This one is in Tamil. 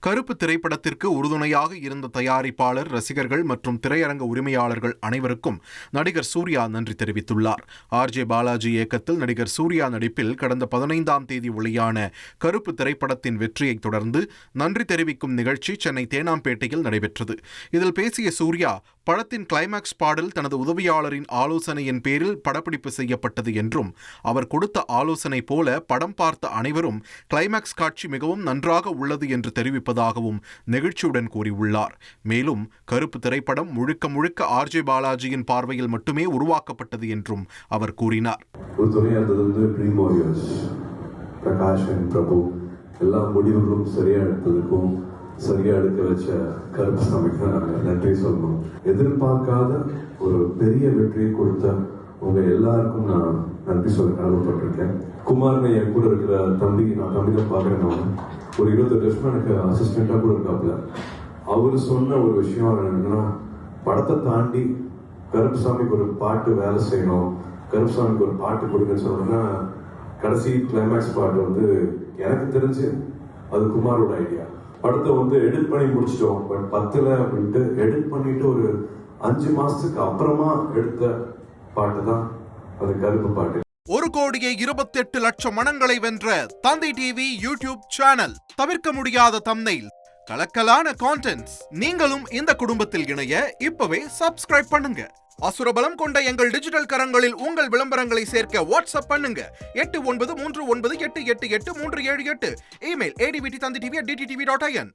கருப்பு திரைப்படத்திற்கு உறுதுணையாக இருந்த தயாரிப்பாளர், ரசிகர்கள் மற்றும் திரையரங்க உரிமையாளர்கள் அனைவருக்கும் நடிகர் சூர்யா நன்றி தெரிவித்துள்ளார். ஆர்.ஜே. பாலாஜி இயக்கத்தில் நடிகர் சூர்யா நடிப்பில் கடந்த 15ஆம் தேதி வெளியான கருப்பு திரைப்படத்தின் வெற்றியை தொடர்ந்து நன்றி தெரிவிக்கும் நிகழ்ச்சி சென்னை தேனாம்பேட்டையில் நடைபெற்றது. இதில் பேசிய சூர்யா, படத்தின் கிளைமாக்ஸ் பாடல் தனது உதவியாளரின் ஆலோசனையின் பேரில் படப்பிடிப்பு செய்யப்பட்டது என்றும், அவர் கொடுத்த ஆலோசனை போல படம் பார்த்த அனைவரும் கிளைமாக்ஸ் காட்சி மிகவும் நன்றாக உள்ளது என்று தெரிவிப்பதாகவும் நெகிழ்ச்சியுடன் கூறியுள்ளார். மேலும் கருப்பு திரைப்படம் முழுக்க முழுக்க ஆர்.ஜே. பாலாஜியின் பார்வையில் மட்டுமே உருவாக்கப்பட்டது என்றும் அவர் கூறினார். எல்லா முடிவுகளும் சரியா எடுத்ததுக்கும் சரியா எடுக்க வச்ச கருப்பு சாமிக்கு நாங்கள் நன்றி சொல்லணும். எதிர்பார்க்காத ஒரு பெரிய வெற்றியை கொடுத்த உங்க எல்லாருக்கும் நான் நன்றி சொல்ல கடமைப்பட்டிருக்கேன். குமார்னு என் கூட இருக்கிற தம்பி, நான் தம்பி தான் பார்க்குறேன். நான் ஒரு 28 வருஷம் எனக்கு அசிஸ்டண்டா கூட இருக்காப்புல. அவரு சொன்ன ஒரு விஷயம் என்னன்னா, படத்தை தாண்டி கருப்புசாமிக்கு ஒரு பாட்டு வேலை செய்யணும், கருப்புசாமிக்கு ஒரு பாட்டு கொடுங்கன்னு சொன்னா, கடைசி கிளைமேக்ஸ் பாட்டு வந்து எனக்கு தெரிஞ்சு அது குமாரோட ஐடியா. படத்தை எடிட் பண்ணி முடிச்சிட்டோம். பட் 10ல அப்படின்ட்டு எடிட் பண்ணிட்டு ஒரு 5 மாசத்துக்கு அப்புறமா எடுத்த பாட்டு தான் அது கருப்பு பாட்டு. 1,28,00,000 மனங்களை வென்ற தந்தி டிவி யூடியூப் சேனல். தவிர்க்க முடியாத தம்ப்நெயில், கலக்கலான கான்டென்ட்ஸ். நீங்களும் இந்த குடும்பத்தில் இணைய இப்பவே சப்ஸ்கிரைப் பண்ணுங்க. அசுரபலம் கொண்ட எங்கள் டிஜிட்டல் கரங்களில் உங்கள் விளம்பரங்களை சேர்க்க வாட்ஸ்அப் பண்ணுங்க. 8939888378. Email advtthanditv@dttv.in.